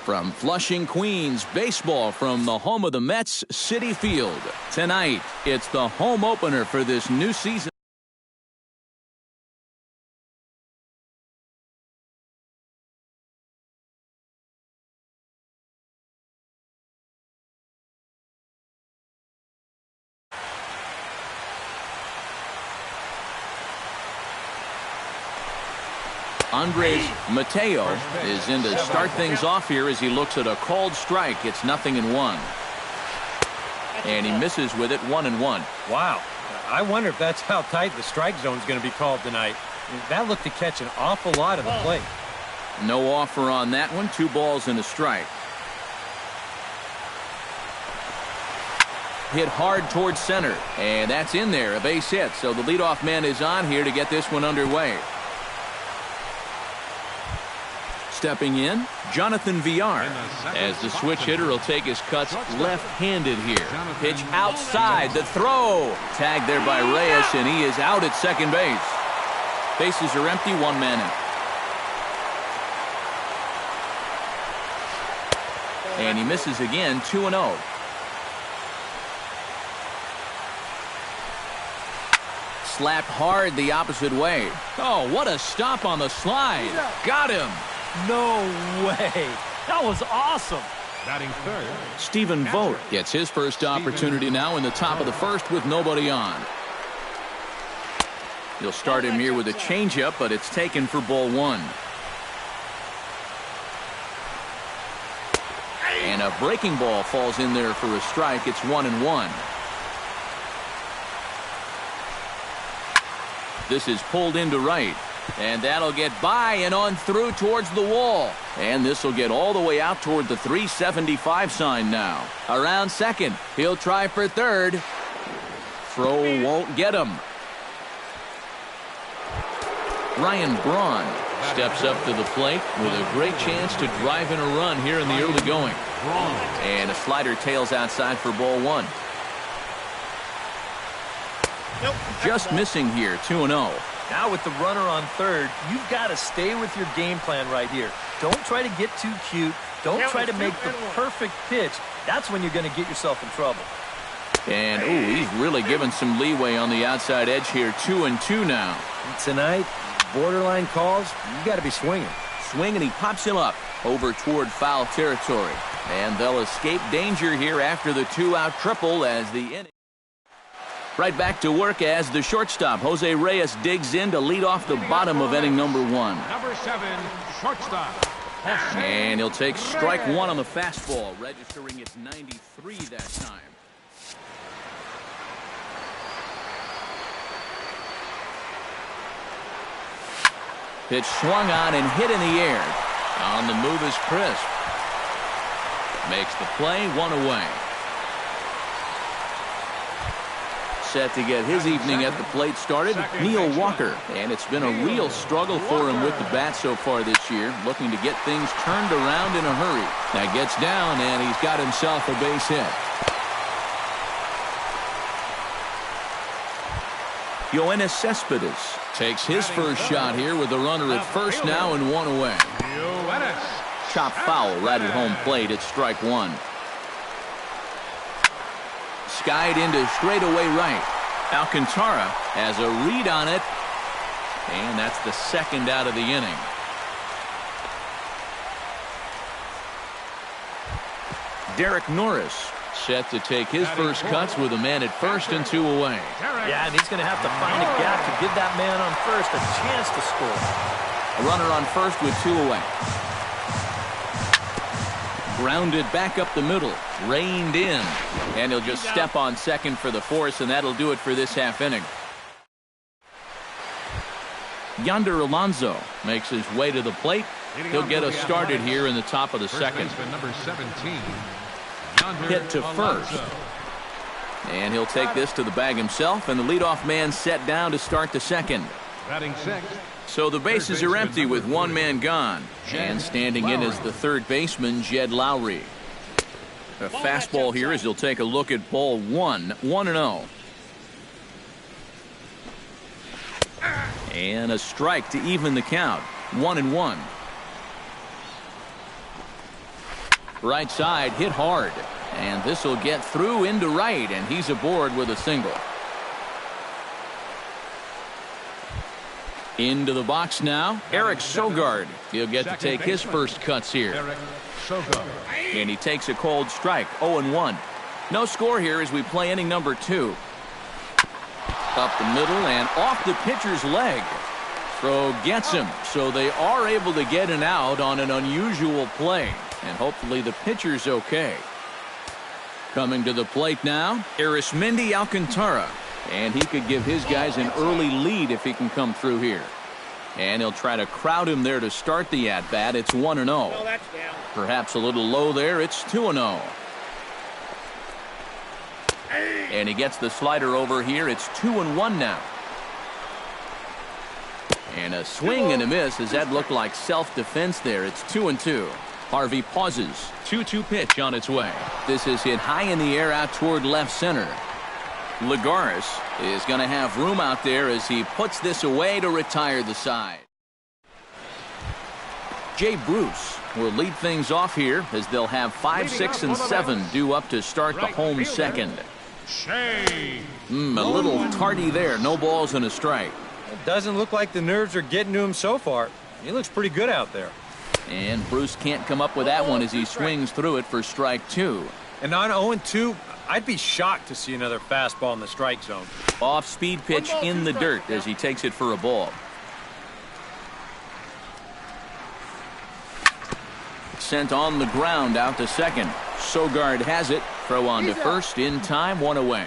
From Flushing, Queens, baseball from the home of the Mets, Citi Field. Tonight, it's the home opener for this new season. Andres Mateo is in to start things off here as he looks at a called strike. It's 0-1. And he misses with it, 1-1. Wow. I wonder if that's how tight the strike zone is going to be called tonight. That looked to catch an awful lot of the plate. No offer on that one. 2 balls and a strike. Hit hard towards center. And that's in there, a base hit. So the leadoff man is on here to get this one underway. Stepping in, Jonathan Villar, as the switch hitter will take his cuts left-handed here. Pitch outside, the throw. Tagged there by Reyes, and he is out at second base. Bases are empty, 1 man out. And he misses again, 2-0. Slapped hard the opposite way. Oh, what a stop on the slide. Got him. No way. That was awesome. Batting third, Stephen Vogt gets his first opportunity now in the top of the first with nobody on. He'll start him here with a changeup, but it's taken for ball 1. And a breaking ball falls in there for a strike. It's 1-1. This is pulled into right. And that'll get by and on through towards the wall. And this will get all the way out toward the 375 sign now. Around second. He'll try for third. Throw won't get him. Ryan Braun steps up to the plate with a great chance to drive in a run here in the early going. And a slider tails outside for ball 1. Just missing here, 2-0. Now with the runner on third, you've got to stay with your game plan right here. Don't try to get too cute. Don't try to make the perfect pitch. That's when you're going to get yourself in trouble. And, ooh, he's really given some leeway on the outside edge here. 2-2 now. Tonight, borderline calls, you got to be swinging. Swing, and he pops him up over toward foul territory. And they'll escape danger here after the 2-out triple as the inning. Right back to work as the shortstop, Jose Reyes, digs in to lead off the bottom of inning number 1. number 7, shortstop. And he'll take strike 1 on the fastball, registering its 93 that time. Pitch swung on and hit in the air. On the move is Crisp. Makes the play, 1 away. Set to get his evening at the plate started, Neil Walker. And it's been a real struggle for him with the bat so far this year, looking to get things turned around in a hurry. Now gets down, and he's got himself a base hit. Yoenis Cespedes takes his first shot here with the runner at first now and 1 away. Chop foul right at home plate at strike 1. Skied into straightaway right. Alcantara has a read on it, and that's the second out of the inning. Derek Norris set to take his first cuts with a man at first and 2 away. Yeah, and he's going to have to find a gap to give that man on first a chance to score. A runner on first with 2 away. Grounded back up the middle, reined in, and he'll just step on second for the force, and that'll do it for this half inning. Yonder Alonso makes his way to the plate. He'll get us started here in the top of the second. Number 17, Hit to first. And he'll take this to the bag himself, and the leadoff man set down to start the second. batting sixth. So the bases are empty with 1 man gone. And standing in is the third baseman, Jed Lowry. A fastball here as he'll take a look at ball 1, 1-0. And a strike to even the count, 1-1. Right side hit hard. And this will get through into right, and he's aboard with a single. Into the box now, Eric Sogard. He'll get to take his first cuts here. And he takes a cold strike, 0-1. No score here as we play inning number 2. Up the middle and off the pitcher's leg. Throw gets him, so they are able to get an out on an unusual play. And hopefully the pitcher's okay. Coming to the plate now, Arismendi Alcantara. And he could give his guys an early lead if he can come through here. And he'll try to crowd him there to start the at-bat. It's 1-0. Perhaps a little low there. It's 2-0. And he gets the slider over here. It's 2-1 now. And a swing and a miss as that looked like self-defense there. It's 2-2. Harvey pauses. 2-2 pitch on its way. This is hit high in the air out toward left center. Lagares is going to have room out there as he puts this away to retire the side. Jay Bruce will lead things off here as they'll have 5, 6, and 7 due up to start the home second. A little tardy there. No balls and a strike. It doesn't look like the nerves are getting to him so far. He looks pretty good out there. And Bruce can't come up with that one as he swings through it for strike 2. And on 0-2, I'd be shocked to see another fastball in the strike zone. Off-speed pitch in the dirt as he takes it for a ball. Sent on the ground out to second. Sogard has it. Throw on to first in time, 1 away.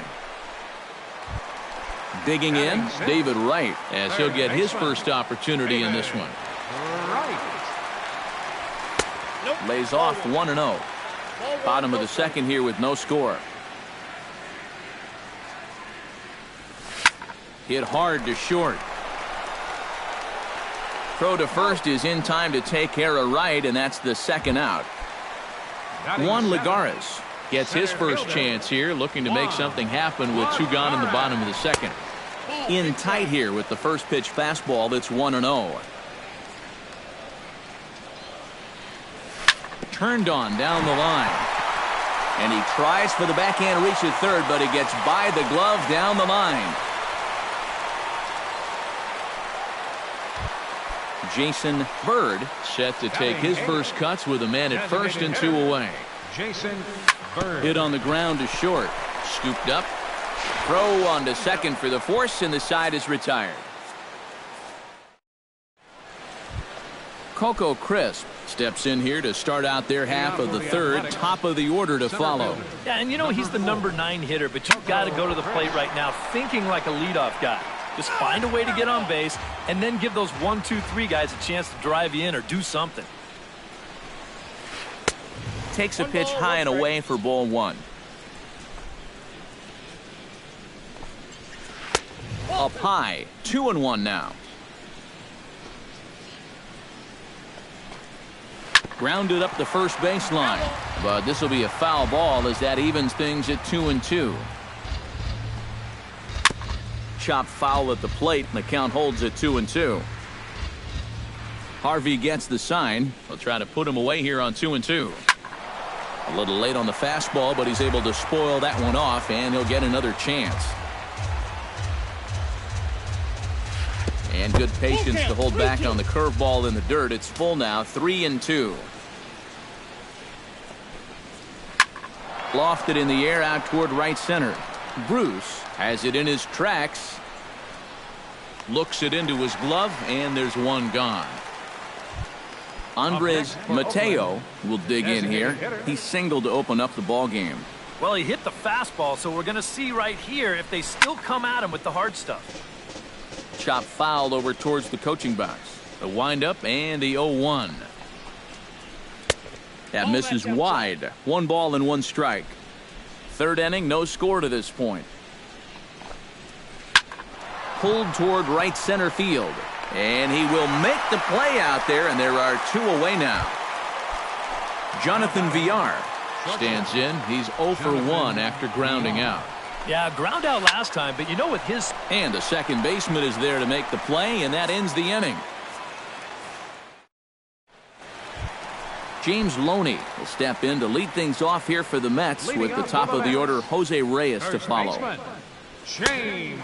Digging in, David Wright, as he'll get his first opportunity in this one. Lays off 1-0. Bottom of the second here with no score. Hit hard to short. Throw to first is in time to take care of Wright, and that's the second out. Juan Lagares gets his first chance here, looking to make something happen with 2 gone in the bottom of the second. In tight here with the first pitch fastball. That's 1-0. Turned on down the line. And he tries for the backhand reach at third, but he gets by the glove down the line. Jason Bird set to take his first cuts with a man at first and 2 away. Jason Bird. Hit on the ground to short. Scooped up. Throw on to second for the force, and the side is retired. Coco Crisp steps in here to start out their half of the third. Top of the order to follow. Yeah, and you know he's the number 9 hitter, but you've got to go to the plate right now thinking like a leadoff guy. Just find a way to get on base and then give those 1, 2, 3 guys a chance to drive you in or do something. Takes a pitch high and away for ball 1. Up high, 2-1 now. Grounded up the first baseline, but this will be a foul ball as that evens things at 2-2. Chop foul at the plate, and the count holds at 2-2. Harvey gets the sign. He'll try to put him away here on 2-2. A little late on the fastball, but he's able to spoil that one off, and he'll get another chance. And good patience to hold back on the curveball in the dirt. It's full now, 3-2. Lofted in the air out toward right center. Bruce has it in his tracks. Looks it into his glove, and there's one gone. Andres Mateo will dig in here. He singled to open up the ball game. Well, he hit the fastball, so we're going to see right here if they still come at him with the hard stuff. Chop fouled over towards the coaching box. The windup and the 0-1. That misses wide. 1 ball and 1 strike. Third inning, no score to this point. Pulled toward right center field. And he will make the play out there, and there are 2 away now. Jonathan Villar stands in. He's 0 for 1 after grounding out. Yeah, ground out last time, but you know with his... And the second baseman is there to make the play, and that ends the inning. James Loney will step in to lead things off here for the Mets with the top of the order, Jose Reyes, to follow.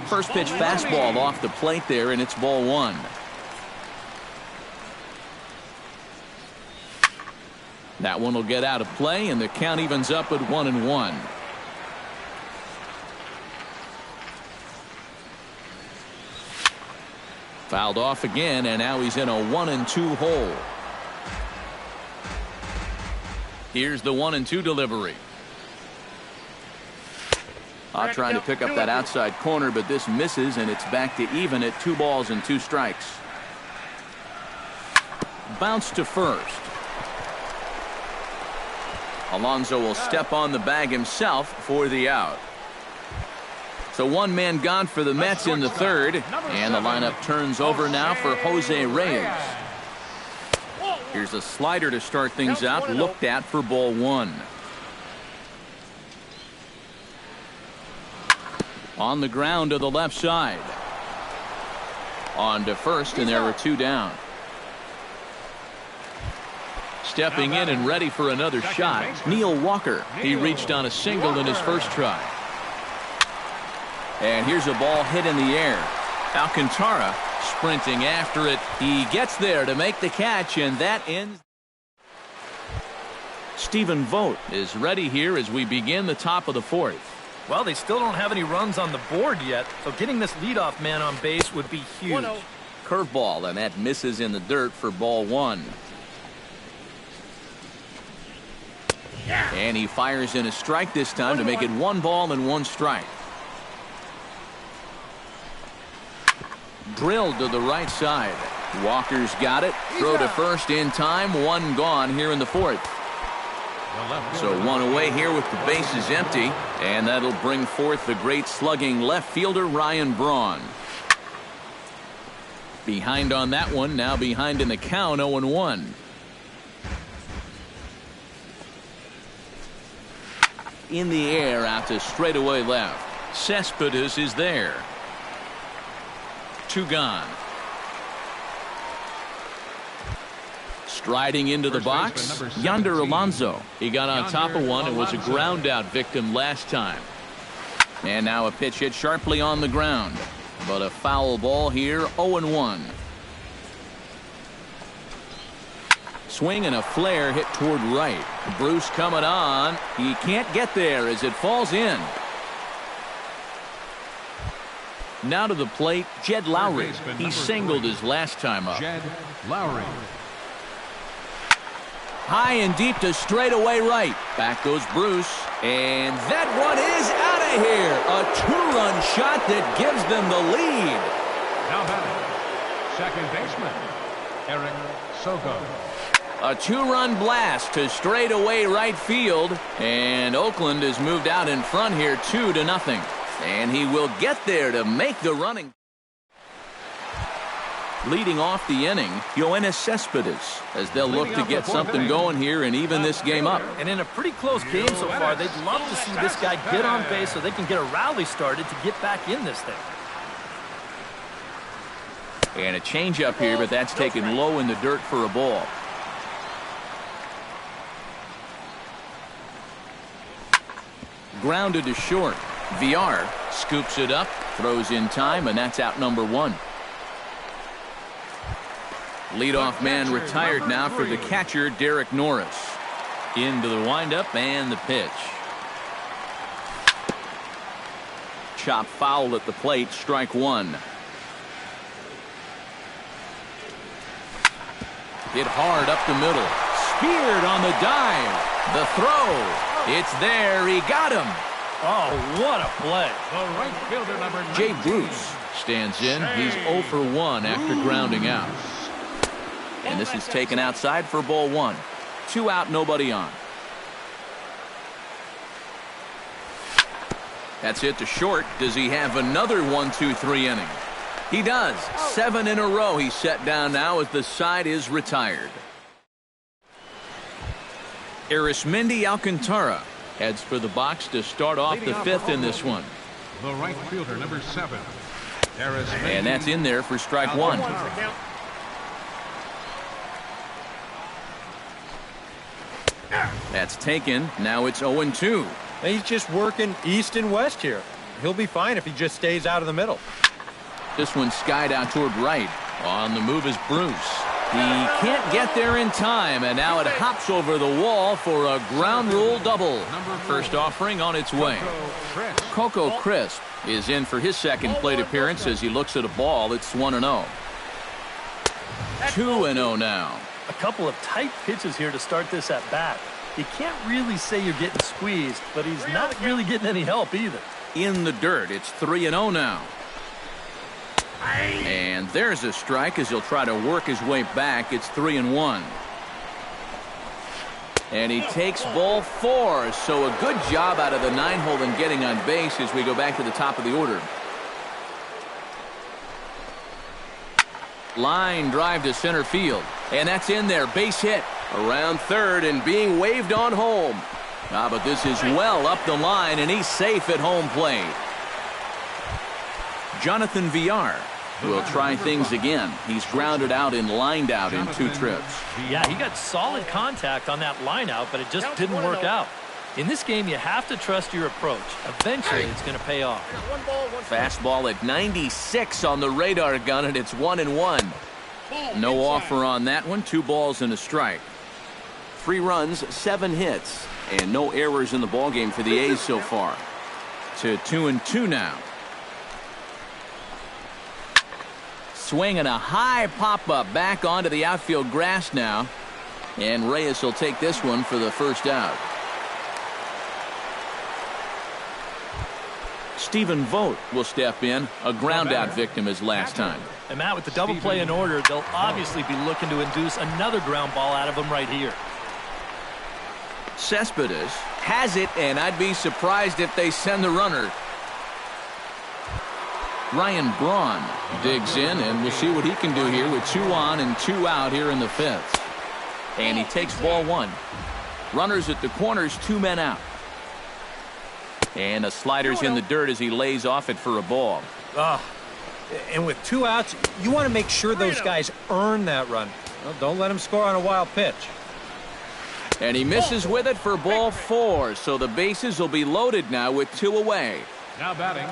First pitch fastball off the plate there, and it's ball one. That one will get out of play, and the count evens up at 1-1. Fouled off again, and now he's in a 1-2 hole. Here's the 1-2 delivery. Trying to pick up that outside corner, but this misses, and it's back to even at 2 balls and 2 strikes. Bounce to first. Alonso will step on the bag himself for the out. So one man gone for the Mets in the third, and the lineup turns over now for Jose Reyes. Here's a slider to start things out, looked at for ball one. On the ground to the left side. On to first, and there were 2 down. Stepping in and ready for another shot, Neil Walker. He reached on a single in his first try. And here's a ball hit in the air. Alcantara sprinting after it. He gets there to make the catch, and that ends. Stephen Vogt is ready here as we begin the top of the 4th. Well, they still don't have any runs on the board yet, so getting this leadoff man on base would be huge. Curveball, and that misses in the dirt for ball one. And he fires in a strike this time to make it 1 ball and 1 strike. Drilled to the right side. Walker's got it. Throw to first in time. 1 gone here in the 4th. So 1 away here with the bases empty. And that'll bring forth the great slugging left fielder Ryan Braun. Behind on that one. Now behind in the count, 0-1. In the air out to straightaway left. Cespedes is there. 2 gone. Striding into the box, Yonder Alonso. He got on top of one and was a ground out victim last time. And now a pitch hit sharply on the ground. But a foul ball here, 0-1. Swing and a flare hit toward right. Bruce coming on. He can't get there as it falls in. Now to the plate, Jed Lowry. He singled his last time up. Jed Lowry. High and deep to straightaway right. Back goes Bruce. And that one is out of here. A 2-run shot that gives them the lead. Now batting, second baseman, Eric Sogo. A 2-run blast to straightaway right field. And Oakland has moved out in front here 2-0. And he will get there to make the running. Leading off the inning, Yoenis Cespedes, as they'll look to get something going here and even this game up. And in a pretty close game so far, they'd love to see this guy get on base so they can get a rally started to get back in this thing. And a changeup here, but that's taken low in the dirt for a ball. Grounded to short. VR scoops it up, throws in time, and that's out number 1. Leadoff man retired now for the catcher, Derek Norris. Into the windup and the pitch. Chop foul at the plate, strike 1. Hit hard up the middle. Speared on the dive. The throw. It's there. He got him. Oh, what a play. The right fielder, number 19. Jay Bruce stands in. He's 0 for 1 after grounding out. And this is taken outside for ball 1. 2 out, nobody on. That's hit to short. Does he have another 1-2-3 inning? He does. 7 in a row he's set down now as the side is retired. Arismendi Alcantara heads for the box to start off the 5th in this one. The right fielder, number 7. And that's in there for strike 1. That's taken. Now it's 0-2. He's just working east and west here. He'll be fine if he just stays out of the middle. This one skied out toward right. On the move is Bruce. He can't get there in time, and now it hops over the wall for a ground rule double. First offering on its way. Coco Crisp is in for his second plate appearance as he looks at a ball. It's 1-0. 2-0 now. A couple of tight pitches here to start this at bat. You can't really say you're getting squeezed, but he's not really getting any help either. In the dirt, it's 3-0 now. And there's a strike as he'll try to work his way back. It's 3-1. And he takes ball 4. So a good job out of the 9-hole in getting on base as we go back to the top of the order. Line drive to center field. And that's in there. Base hit. Around third and being waved on home. But this is well up the line, and he's safe at home plate. Jonathan Villar will try things again. He's grounded out and lined out in 2 trips. Yeah, he got solid contact on that line out, but it just didn't work out. In this game, you have to trust your approach. Eventually, it's going to pay off. Fastball at 96 on the radar gun, and it's 1-1. No offer on that one. 2 balls and a strike. 3 runs, 7 hits, and no errors in the ballgame for the A's so far. To 2-2 now. Swing and a high pop-up back onto the outfield grass now. And Reyes will take this one for the first out. Stephen Vogt will step in. A ground-out victim as last time. And Matt, with the double play in order, they'll obviously be looking to induce another ground ball out of him right here. Cespedes has it, and I'd be surprised if they send the runner. Ryan Braun digs in, and we'll see what he can do here with 2 on and 2 out here in the 5th. And he takes ball 1. Runners at the corners, 2 men out. And a slider's in the dirt as he lays off it for a ball. And with 2 outs, you want to make sure those guys earn that run. Well, don't let them score on a wild pitch. And he misses with it for ball 4, so the bases will be loaded now with 2 away. Now batting.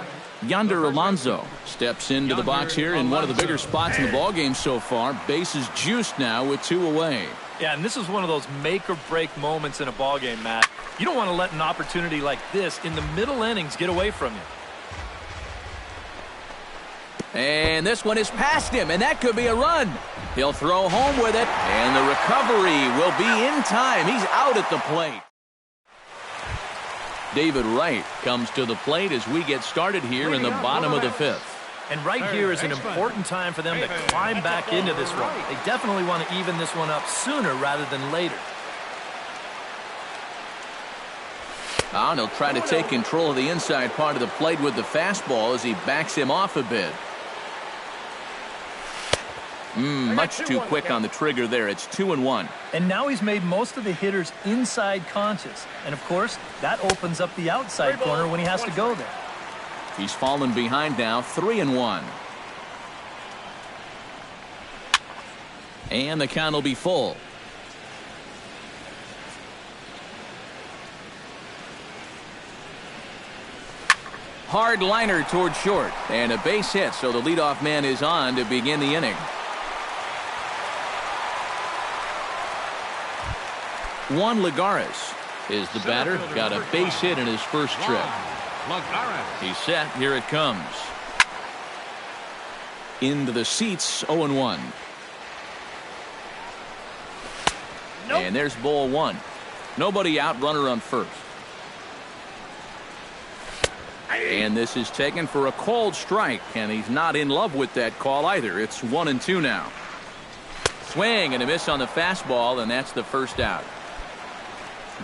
Yonder Alonso steps into the box here in one of the bigger spots in the ballgame so far. Bases juiced now with 2 away. Yeah, and this is one of those make-or-break moments in a ballgame, Matt. You don't want to let an opportunity like this in the middle innings get away from you. And this one is past him, and that could be a run. He'll throw home with it, and the recovery will be in time. He's out at the plate. David Wright comes to the plate as we get started here in the bottom of the 5th. And right here is an important time for them to climb back into this one. They definitely want to even this one up sooner rather than later. And he'll try to take control of the inside part of the plate with the fastball as he backs him off a bit. Much too quick on the trigger there. It's 2-1. And now he's made most of the hitters inside conscious. And, of course, that opens up the outside corner when he has to go there. He's fallen behind now, 3-1. And the count will be full. Hard liner toward short. And a base hit, so the leadoff man is on to begin the inning. Juan Lagares is the batter. Got a base hit in his first trip. He's set. Here it comes. Into the seats, 0-1. And there's ball 1. Nobody out, runner on first. And this is taken for a called strike, and he's not in love with that call either. It's 1-2 now. Swing and a miss on the fastball, and that's the first out.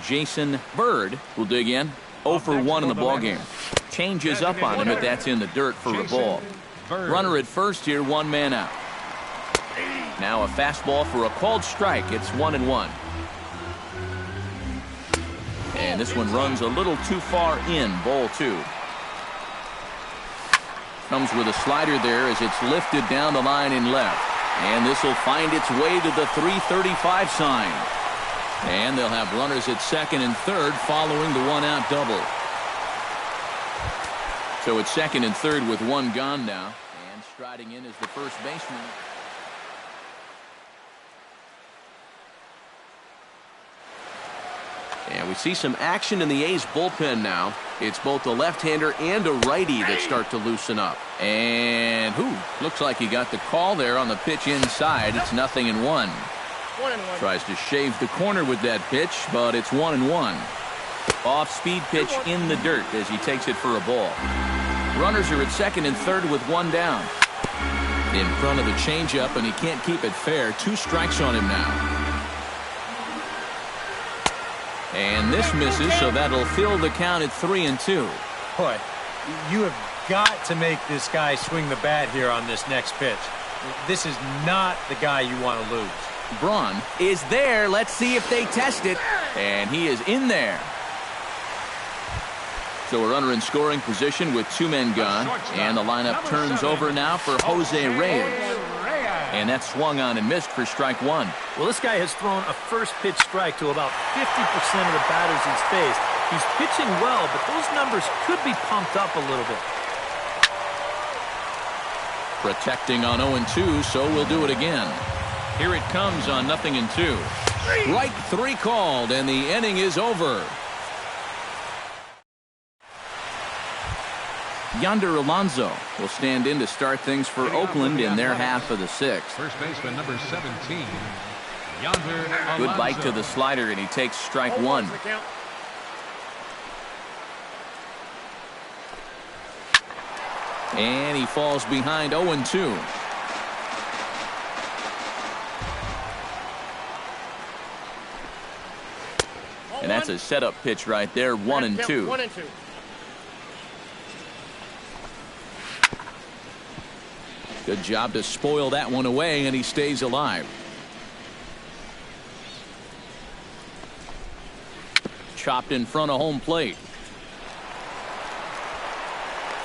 Jason Bird will dig in. 0 for 1 in the ballgame. Changes up on him, but that's in the dirt for a ball. Runner at first here, 1 man out. Now a fastball for a called strike. It's 1-1. And this one runs a little too far in, ball 2. Comes with a slider there as it's lifted down the line in left. And this will find its way to the 335 sign. And they'll have runners at second and third following the one-out double. So it's second and third with one gone now. And striding in is the first baseman. And we see some action in the A's bullpen now. It's both a left-hander and a righty that start to loosen up. And looks like he got the call there on the pitch inside. It's 0-1. Tries to shave the corner with that pitch, but it's 1-1. Off-speed pitch in the dirt as he takes it for a ball. Runners are at second and third with one down. In front of the changeup, and he can't keep it fair. 2 strikes on him now. And this misses, so that'll fill the count at 3-2. Boy, you have got to make this guy swing the bat here on this next pitch. This is not the guy you want to lose. Braun is there. Let's see if they test it. And he is in there. So a runner in scoring position with 2 men gone. And the lineup turns over now for Jose Reyes. And that's swung on and missed for strike 1. Well, this guy has thrown a first pitch strike to about 50% of the batters he's faced. He's pitching well, but those numbers could be pumped up a little bit. Protecting on 0-2, so we'll do it again. Here it comes on 0-2. Strike 3 called, and the inning is over. Yonder Alonso will stand in to start things for Oakland in their half of the 6th. First baseman number 17, Yonder Alonso. Good bite to the slider, and he takes strike 1. And he falls behind 0-2. And that's a setup pitch right there, 1-2. Good job to spoil that one away, and he stays alive. Chopped in front of home plate.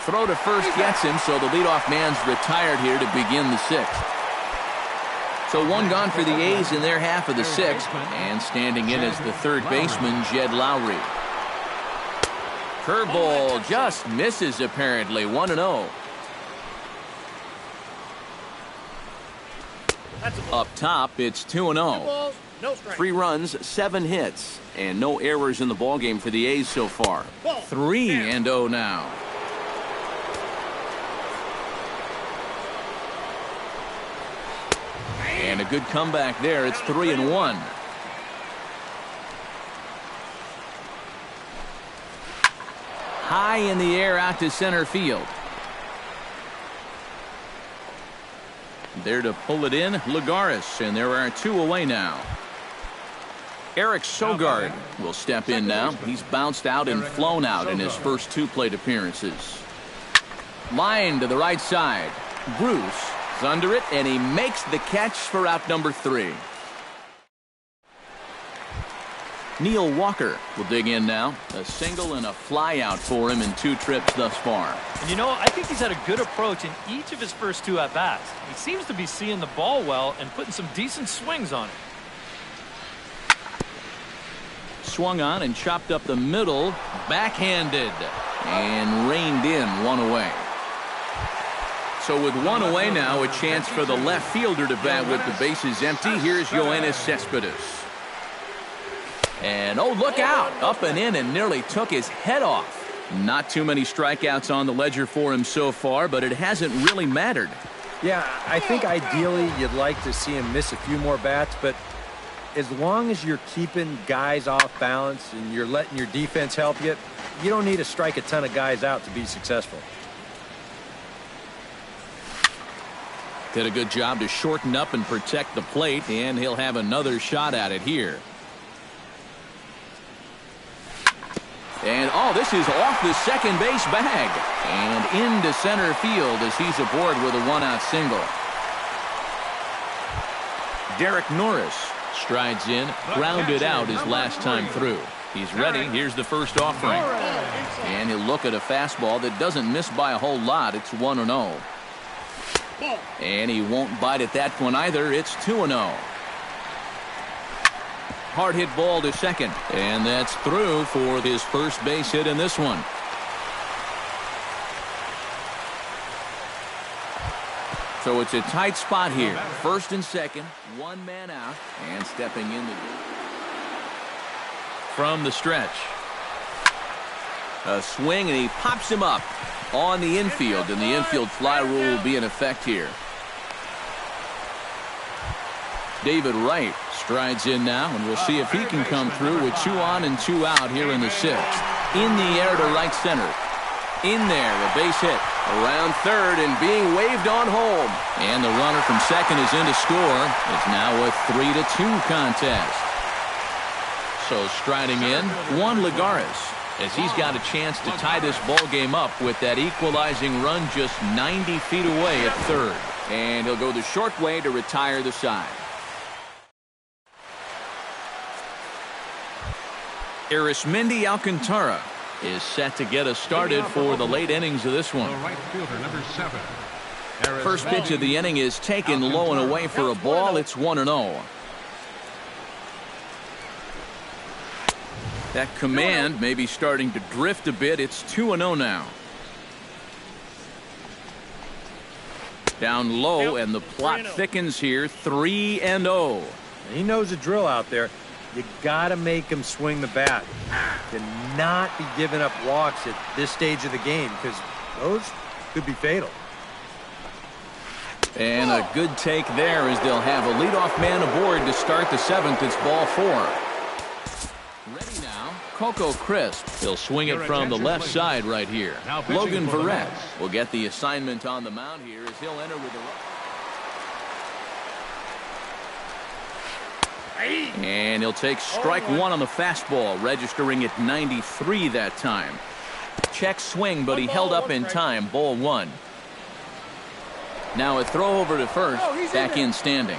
Throw to first gets him, so the leadoff man's retired here to begin the 6th. So one gone for the A's in their half of the 6th, and standing in as the third baseman, Jed Lowry. Curveball just misses apparently, 1-0. Up top, it's 2-0. 3 runs, 7 hits, and no errors in the ballgame for the A's so far. 3-0 now. And a good comeback there. It's 3-1. High in the air out to center field. There to pull it in, Lagares, and there are 2 away now. Eric Sogard will step in now. He's bounced out and flown out in his first 2 plate appearances. Line to the right side. Bruce is under it, and he makes the catch for out number 3. Neil Walker will dig in now. A single and a fly out for him in 2 trips thus far. And you know, I think he's had a good approach in each of his first 2 at-bats. He seems to be seeing the ball well and putting some decent swings on it. Swung on and chopped up the middle, backhanded, and reined in 1 away. So with 1 away now, a chance for the left fielder to bat with the bases empty. Here's Yoenis Cespedes. And oh, look out, up and in, and nearly took his head off. Not too many strikeouts on the ledger for him so far, but it hasn't really mattered. Yeah, I think ideally you'd like to see him miss a few more bats, but as long as you're keeping guys off balance and you're letting your defense help you, you don't need to strike a ton of guys out to be successful. Did a good job to shorten up and protect the plate, and he'll have another shot at it here. And, oh, this is off the second base bag and into center field as he's aboard with a 1-out single. Derek Norris strides in, grounded out his last time through. He's ready. Here's the first offering. And he'll look at a fastball that doesn't miss by a whole lot. It's 1-0. And he won't bite at that one either. It's 2-0. hard hit ball to second. And that's through for his first base hit in this one. So it's a tight spot here. First and second, one man out, and stepping in from the stretch. A swing, and he pops him up on the infield, and the infield fly rule will be in effect here. David Wright strides in now, and we'll see if he can come through with 2 on and 2 out here in the 6th. In the air to right center. In there, a base hit. Around third and being waved on home. And the runner from second is in to score. It's now a 3-2 contest. So striding in, Juan Lagares, as he's got a chance to tie this ball game up with that equalizing run just 90 feet away at third. And he'll go the short way to retire the side. Arismendi Alcantara is set to get us started for the late innings of this one. The right fielder, number 7. First pitch of the inning is taken low and away for a ball. It's 1-0. That command may be starting to drift a bit. It's 2-0 now. Down low, and the plot thickens here. 3-0. He knows the drill out there. You got to make him swing the bat. Cannot be giving up walks at this stage of the game, because those could be fatal. And a good take there, as they'll have a leadoff man aboard to start the 7th. It's ball 4. Ready now, Coco Crisp. He'll swing it from the left side right here. Logan Verrett will get the assignment on the mound here as he'll enter with the... And he'll take strike 1 on the fastball, registering at 93 that time. Check swing, but he held up in time. Ball 1. Now a throw over to first, back in standing.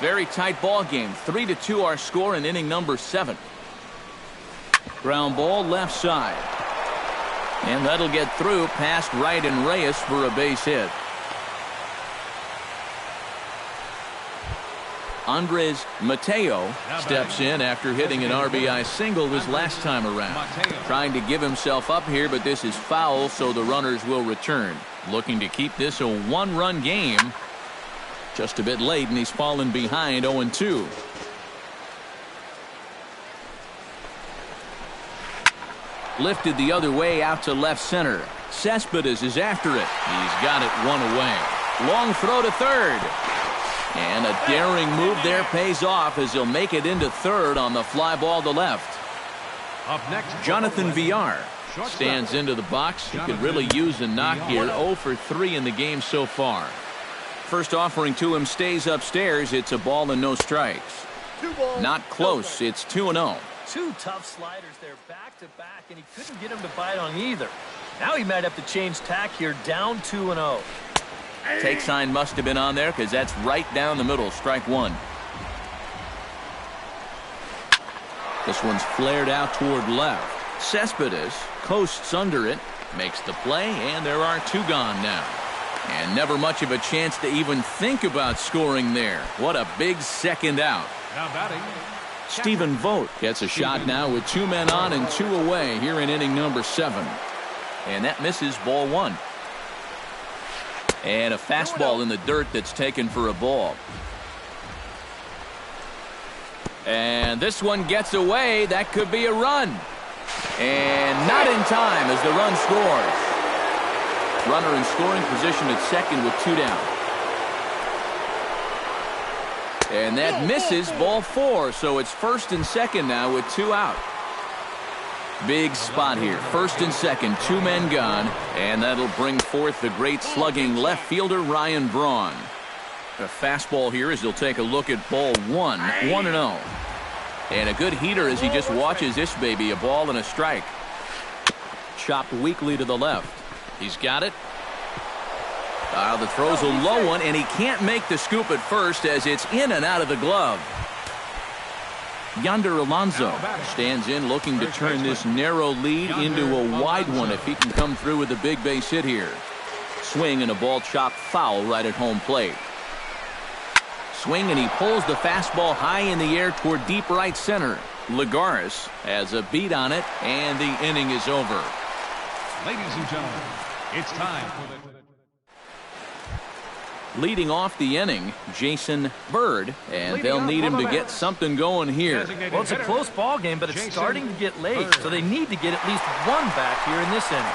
Very tight ball game. 3-2 our score in inning number 7. Ground ball left side. And that'll get through past Wright and Reyes for a base hit. Andres Mateo steps in after hitting an RBI single his last time around. Trying to give himself up here, but this is foul, so the runners will return. Looking to keep this a 1-run game. Just a bit late, and he's fallen behind 0-2. Lifted the other way out to left center. Cespedes is after it. He's got it 1 away. Long throw to third. And a daring move there pays off as he'll make it into third on the fly ball to left. Up next, Jonathan Villar stands into the box. He could really use a knock here. 0 for 3 in the game so far. First offering to him stays upstairs. It's a ball and no strikes. Not close. It's 2-0. 2 tough sliders there back to back, and he couldn't get him to bite on either. Now he might have to change tack here, down 2-0. Take sign must have been on there, because that's right down the middle. Strike 1. This one's flared out toward left. Cespedes coasts under it, makes the play, and there are 2 gone now. And never much of a chance to even think about scoring there. What a big second out. Now batting, Stephen Vogt gets a shot now with 2 men on and 2 away here in inning number 7. And that misses, ball 1. And a fastball in the dirt that's taken for a ball. And this one gets away. That could be a run. And not in time as the run scores. Runner in scoring position at second with 2 down. And that misses, ball 4. So it's first and second now with 2 out. Big spot here. First and second, 2 men gone. And that'll bring forth the great slugging left fielder Ryan Braun. A fastball here as he'll take a look at ball 1. 1-0. And a good heater as he just watches this baby. A ball and a strike. Chopped weakly to the left. He's got it. The throw's a low one, and he can't make the scoop at first as it's in and out of the glove. Yonder Alonso stands in looking to turn this narrow lead into a wide one if he can come through with a big base hit here. Swing and a ball chopped foul right at home plate. swing, and he pulls the fastball high in the air toward deep right center. Lagares has a beat on it, and the inning is over. Ladies and gentlemen, it's time for the... Leading off the inning, Jason Bird, and they'll need him to get something going here. Well, it's a close ball game, but it's starting to get late, so they need to get at least one back here in this inning.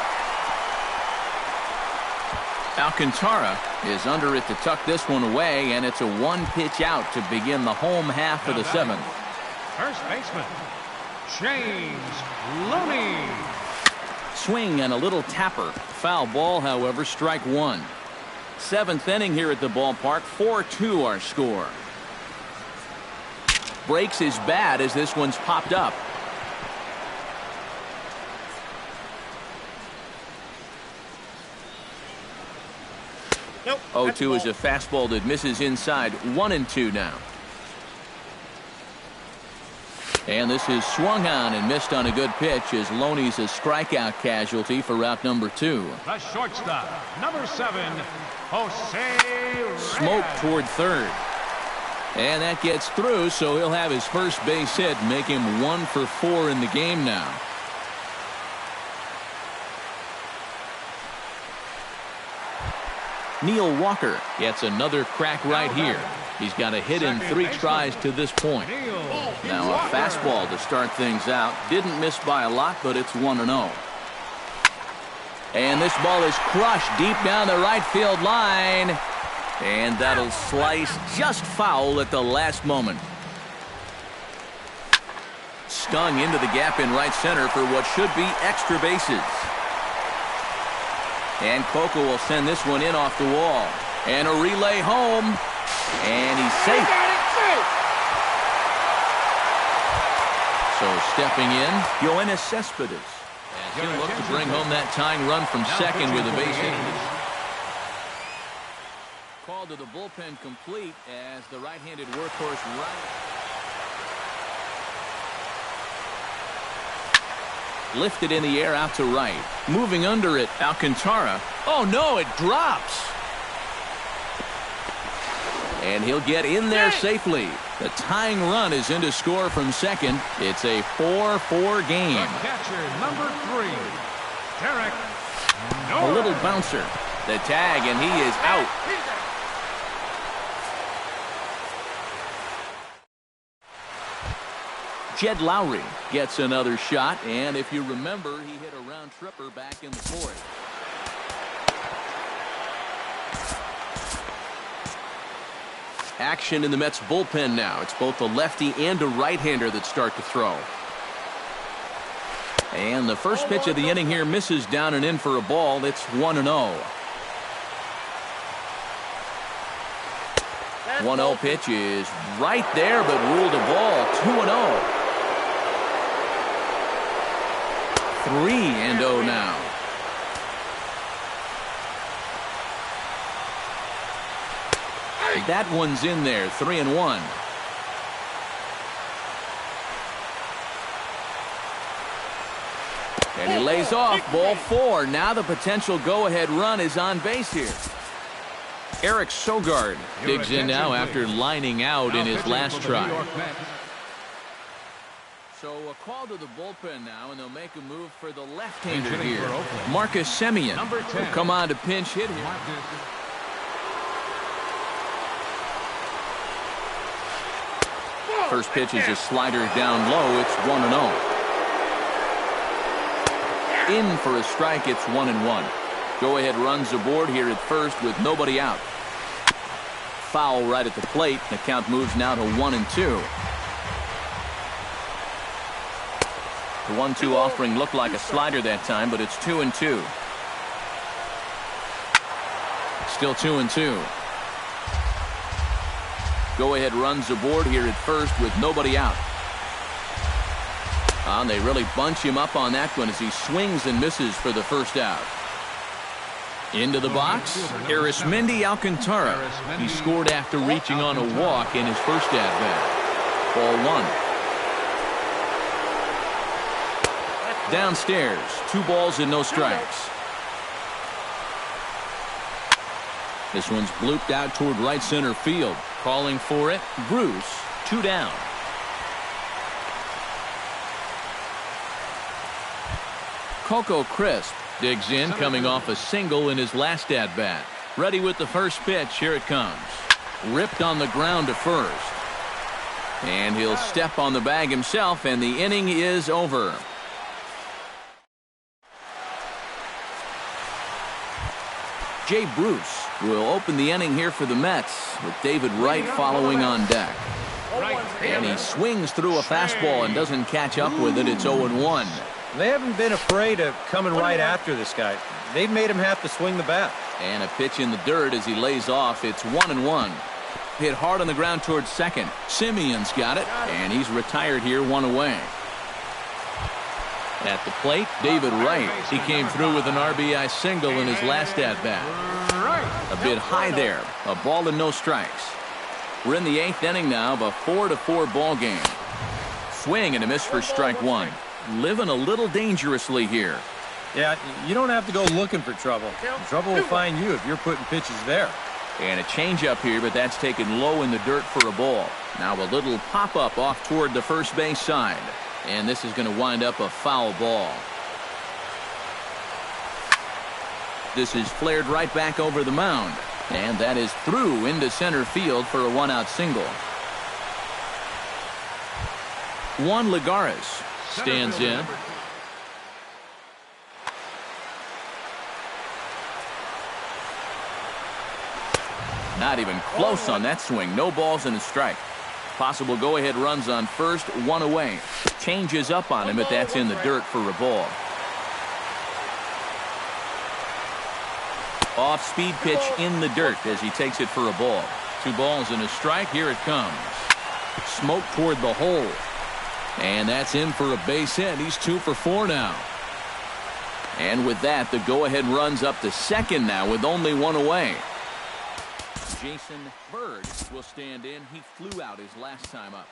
Alcantara is under it to tuck this one away, and it's a one-pitch out to begin the home half of the seventh. First baseman, James Looney. Swing and a little tapper. Foul ball, however, strike one. Seventh inning here at the ballpark, 4-2 our score. Breaks his bat as this one's popped up. Nope. 0-2 is a fastball that misses inside. 1-2 now. And this is swung on and missed on a good pitch as Loney's a strikeout casualty for route number 2. The shortstop, number 7, Jose Reyes. Smoke toward third. And that gets through, so he'll have his first base hit, make him 1 for 4 in the game now. Neil Walker gets another crack right here. He's got a hit in 3 tries to this point. Now a fastball to start things out. Didn't miss by a lot, but it's 1-0. And this ball is crushed deep down the right field line. And that'll slice just foul at the last moment. Stung into the gap in right center for what should be extra bases. And Coco will send this one in off the wall. And a relay home. And he's safe. So stepping in, Yoenis Cespedes. As he'll look to bring home that tying run from second with a base hit. Call to the bullpen complete as the right-handed workhorse lifted in the air out to right. Moving under it, Alcantara. Oh no, it drops. And he'll get in there safely. The tying run is in to score from second. It's a 4-4 game. The catcher, number 3, Derek A little bouncer. The tag, and he is out. Jed Lowry gets another shot, and if you remember, he hit a round tripper back in the 4th. Action in the Mets bullpen now. It's both a lefty and a right-hander that start to throw. And the first pitch of the inning here misses down and in for a ball. It's 1-0. 1-0 pitch is right there, but ruled a ball. 2-0. 3-0 now. That one's in there. 3-1. And he lays off. Ball 4. Now the potential go-ahead run is on base here. Eric Sogard digs in now after lining out in his last try. So a call to the bullpen now, and they'll make a move for the left-hander here. Marcus Semien will come on to pinch hit here. First pitch is a slider down low. It's 1-0. In for a strike. It's 1-1. Go-ahead runs aboard here at first with nobody out. Foul right at the plate. The count moves now to 1-2. The 1-2 offering looked like a slider that time, but it's 2-2. Still 2-2. Go-ahead runs aboard here at first with nobody out. And they really bunch him up on that one as he swings and misses for the first out. Into the box, Arismendi Alcantara. He scored after reaching on a walk in his first at-bat. Ball 1. Downstairs, 2 balls and no strikes. This one's blooped out toward right center field. Calling for it, Bruce. 2 down. Coco Crisp digs in, coming off a single in his last at-bat. Ready with the first pitch. Here it comes. Ripped on the ground to first. And he'll step on the bag himself, and the inning is over. Jay Bruce will open the inning here for the Mets, with David Wright following on deck. And he swings through a fastball and doesn't catch up with it. It's 0-1. They haven't been afraid of coming right after this guy. They've made him have to swing the bat. And a pitch in the dirt as he lays off. It's 1-1. Hit hard on the ground towards second. Simeon's got it, and he's retired here, 1 away. At the plate, David Wright. He came through with an RBI single in his last at-bat. A bit high there. A ball and no strikes. We're in the 8th inning now of a 4-4 ball game. Swing and a miss for strike 1. Living a little dangerously here. Yeah, you don't have to go looking for trouble. Trouble will find you if you're putting pitches there. And a changeup here, but that's taken low in the dirt for a ball. Now a little pop-up off toward the first base side. And this is going to wind up a foul ball. This is flared right back over the mound. And that is through into center field for a 1-out single. Juan Lagares stands in. Not even close on that swing. No balls and a strike. Possible go-ahead runs on first, 1 away. Changes up on him, but that's in the dirt for a ball. Off-speed pitch in the dirt as he takes it for a ball. 2 balls and a strike. Here it comes. Smoke toward the hole. And that's in for a base hit. He's 2 for 4 now. And with that, the go-ahead runs up to second now with only 1 away. Jason Bird will stand in. He flew out his last time up.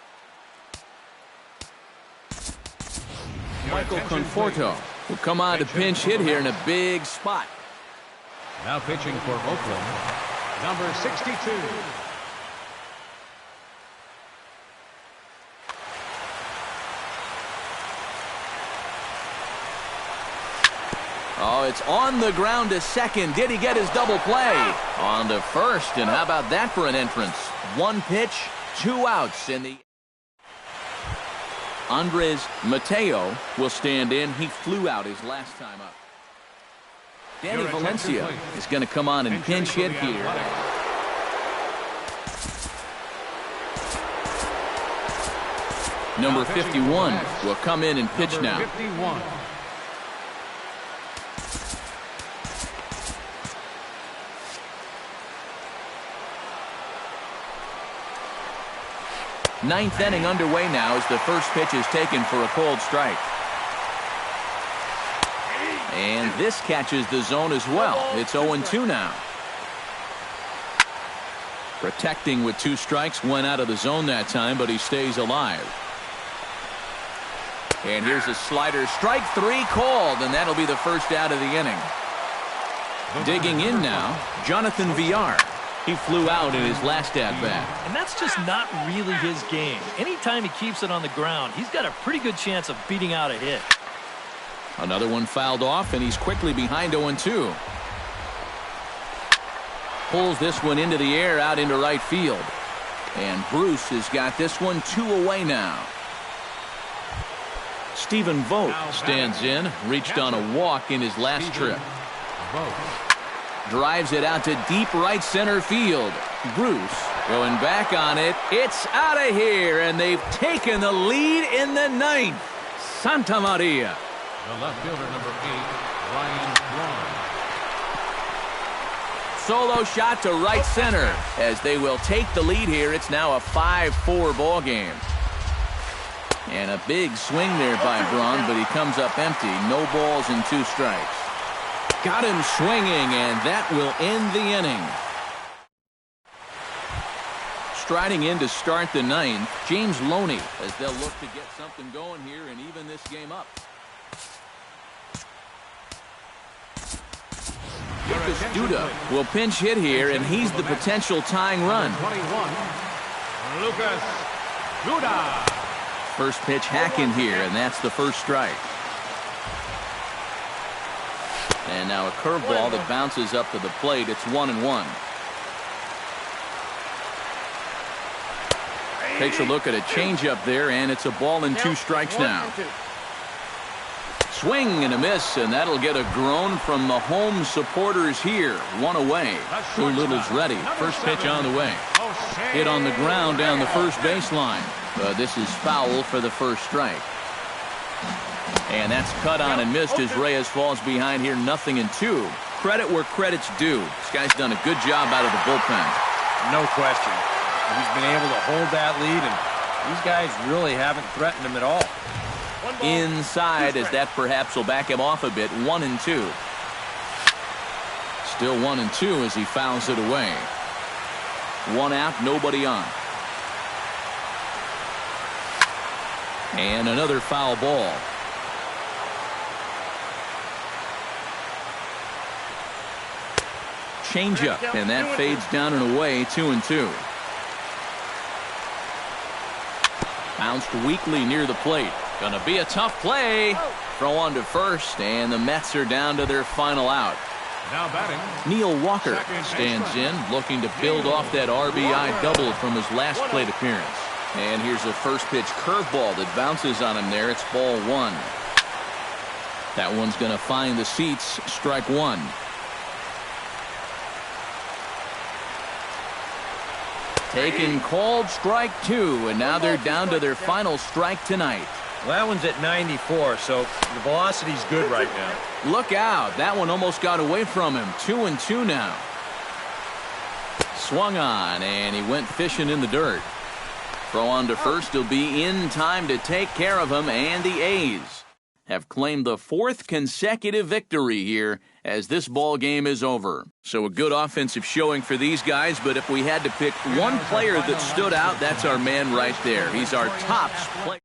Michael Conforto will come on to pinch hit here in a big spot. Now pitching for Oakland, number 62. Oh, it's on the ground to second. Did he get his double play? On to first, and how about that for an entrance? 1 pitch, 2 outs in the... Andres Mateo will stand in. He flew out his last time up. Danny Valencia is going to come on and pinch hit here. Number 51 will come in and pitch now. 51. Ninth inning underway now as the first pitch is taken for a cold strike. And this catches the zone as well. It's 0-2 now. Protecting with 2 strikes, went out of the zone that time, but he stays alive. And here's a slider. Strike 3 called, and that'll be the first out of the inning. Digging in now, Jonathan Villar. He flew out in his last at-bat. And that's just not really his game. Anytime he keeps it on the ground, he's got a pretty good chance of beating out a hit. Another one fouled off, and he's quickly behind 0-2. Pulls this one into the air out into right field. And Bruce has got this one 2 away now. Stephen Vogt stands in. Reached on a walk in his last trip. Drives it out to deep right center field. Bruce going back on it. It's out of here, and they've taken the lead in the 9th. Santa Maria. The left fielder, number 8, Ryan Braun. Solo shot to right center as they will take the lead here. It's now a 5-4 ball game. And a big swing there by Braun, but he comes up empty. No balls and 2 strikes. Got him swinging, and that will end the inning. Striding in to start the 9th, James Loney, as they'll look to get something going here and even this game up. Lucas Duda will pinch hit here, and he's the potential tying run. 21, Lucas Duda. First pitch hacking here, and that's the first strike. And now a curveball that bounces up to the plate. It's 1-1. Takes a look at a changeup there, and it's a ball and 2 strikes now. Swing and a miss, and that'll get a groan from the home supporters here. 1 away. Doolittle's ready. First pitch on the way. Hit on the ground down the first baseline. But this is foul for the first strike. And that's cut on and missed as Reyes falls behind here 0-2. Credit where credit's due. This guy's done a good job out of the bullpen. No question. He's been able to hold that lead, and these guys really haven't threatened him at all. Inside, as that perhaps will back him off a bit. 1-2. Still 1-2 as he fouls it away. 1 out, nobody on. And another foul ball. Changeup, and that fades down and away. 2-2. Bounced weakly near the plate. Gonna be a tough play. Throw on to first, and the Mets are down to their final out. Now batting, Neil Walker stands in, looking to build off that RBI double from his last plate appearance. And here's a first pitch curveball that bounces on him there. It's ball 1. That one's gonna find the seats. Strike 1. Taken called, strike 2, and now they're down to their final strike tonight. Well, that one's at 94, so the velocity's good right now. Look out. That one almost got away from him. 2-2 now. Swung on, and he went fishing in the dirt. Throw on to first. He'll be in time to take care of him, and the A's have claimed the 4th consecutive victory here as this ball game is over. So a good offensive showing for these guys, but if we had to pick one player that stood out, that's our man right there. He's our top player.